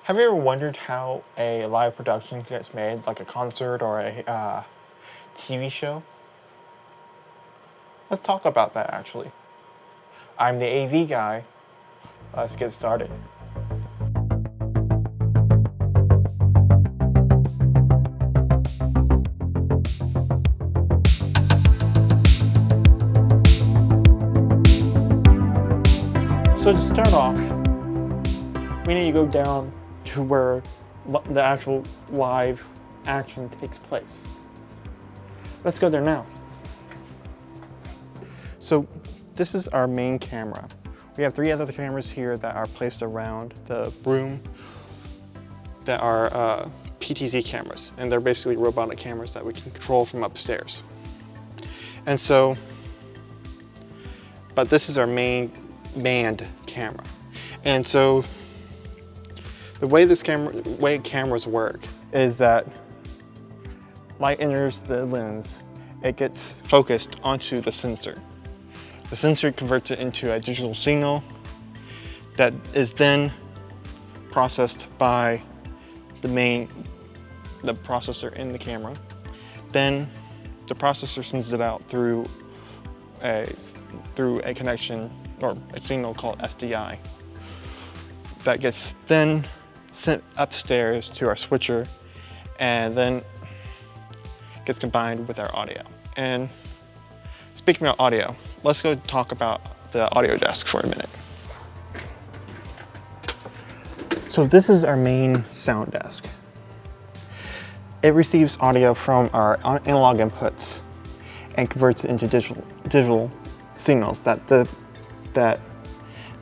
Have you ever wondered how a live production gets made, like a concert or a TV show? Let's talk about that actually. I'm the AV guy. Let's get started. So to start off, we need to go down to where the actual live action takes place. Let's go there now. So this is our main camera. We have 3 other cameras here that are placed around the room that are PTZ cameras, and they're basically robotic cameras that we can control from upstairs. And so, but this is our main manned camera. And so the way cameras work is that light enters the lens, it gets focused onto the sensor. The sensor converts it into a digital signal that is then processed by the processor in the camera. Then the processor sends it out through a connection or a signal called SDI that gets then sent upstairs to our switcher and then gets combined with our audio. And speaking of audio, let's go talk about the audio desk for a minute. So this is our main sound desk. It receives audio from our analog inputs and converts it into digital signals that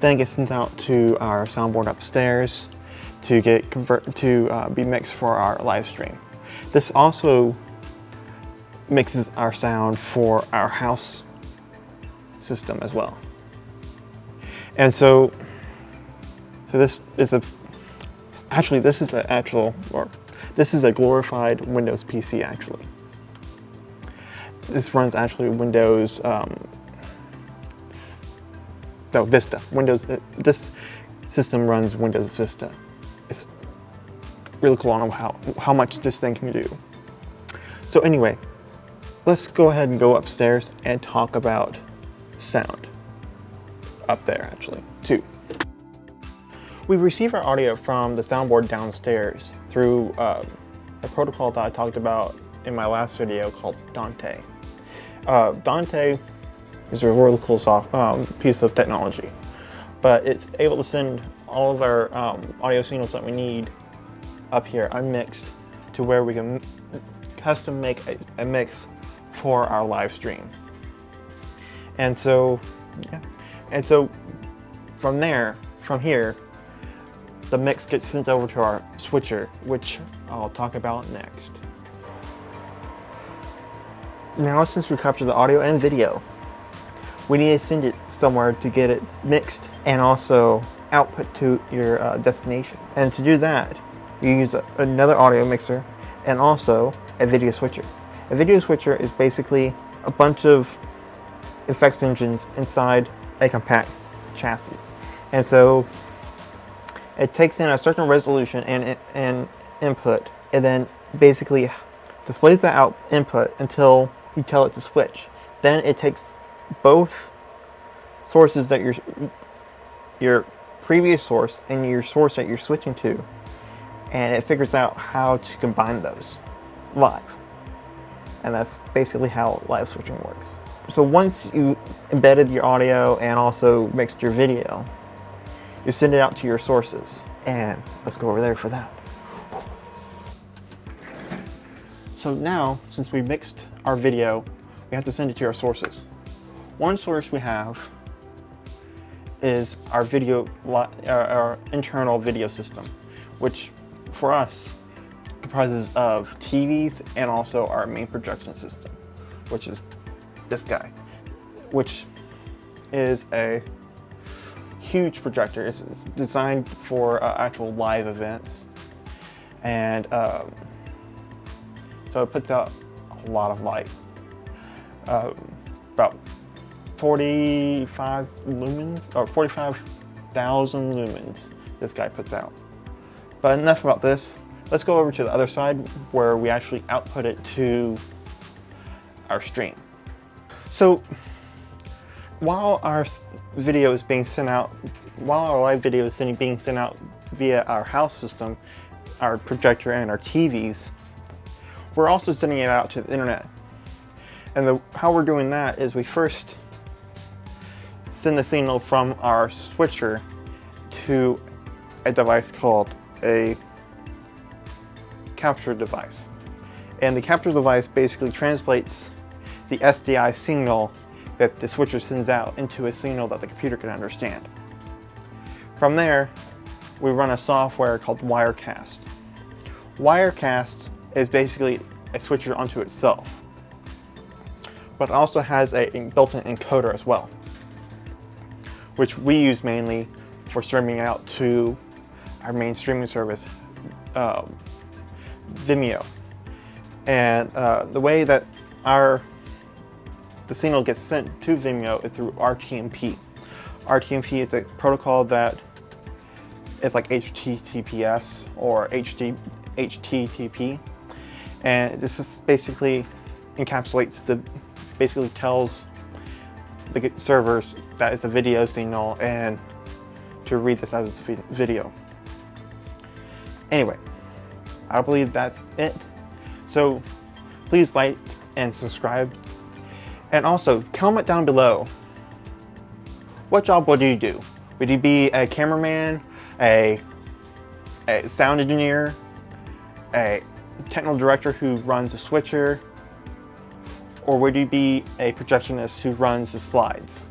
then gets sent out to our soundboard upstairs to be mixed for our live stream. This also mixes our sound for our house system as well. And so this is a glorified Windows PC actually. This runs actually Windows Vista. This system runs Windows Vista. It's really cool on how much this thing can do. So anyway, let's go ahead and go upstairs and talk about sound. Up there actually, too. We receive our audio from the soundboard downstairs through a protocol that I talked about in my last video called Dante. Dante is a really cool piece of technology, but it's able to send all of our audio signals that we need up here unmixed to where we can custom make a mix for our live stream. And so, yeah. And so from here, the mix gets sent over to our switcher, which I'll talk about next. Now, since we captured the audio and video, we need to send it somewhere to get it mixed and also output to your destination. And to do that, you use another audio mixer and also a video switcher. A video switcher is basically a bunch of effects engines inside a compact chassis. And so it takes in a certain resolution and input, and then basically displays that input until you tell it to switch. Then it takes both sources that your previous source and your source that you're switching to, and it figures out how to combine those live. And that's basically how live switching works. So once you embedded your audio and also mixed your video, you send it out to your sources. And let's go over there for that. So now, since we mixed our video, we have to send it to our sources. One source we have is our internal video system, which for us comprises of TVs and also our main projection system, which is this guy, which is a huge projector. It's designed for actual live events, and so it puts out a lot of light, about 45 lumens, or 45,000 lumens this guy puts out But enough about this. Let's go over to the other side where we actually output it to our stream. So while our video is being sent out, while our live video is being sent out via our house system, our projector and our TVs, we're also sending it out to the internet. And how we're doing that is we first send the signal from our switcher to a device called a capture device. And the capture device basically translates the SDI signal that the switcher sends out into a signal that the computer can understand. From there, we run a software called Wirecast. Wirecast is basically a switcher unto itself, but also has a built-in encoder as well, which we use mainly for streaming out to our main streaming service, Vimeo. And the way that the signal gets sent to Vimeo is through RTMP. RTMP is a protocol that is like HTTPS or HTTP, and this just basically encapsulates basically tells the servers that it's a video signal and to read this as a video. Anyway, I believe that's it. So please like and subscribe. And also comment down below, what job would you do? Would you be a cameraman, a sound engineer, a technical director who runs a switcher, or would you be a projectionist who runs the slides?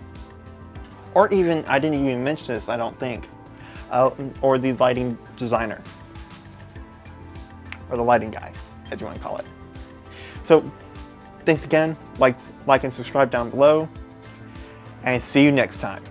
Or even, I didn't even mention this, I don't think, or the lighting designer, or the lighting guy, as you want to call it. So thanks again, like and subscribe down below, and see you next time.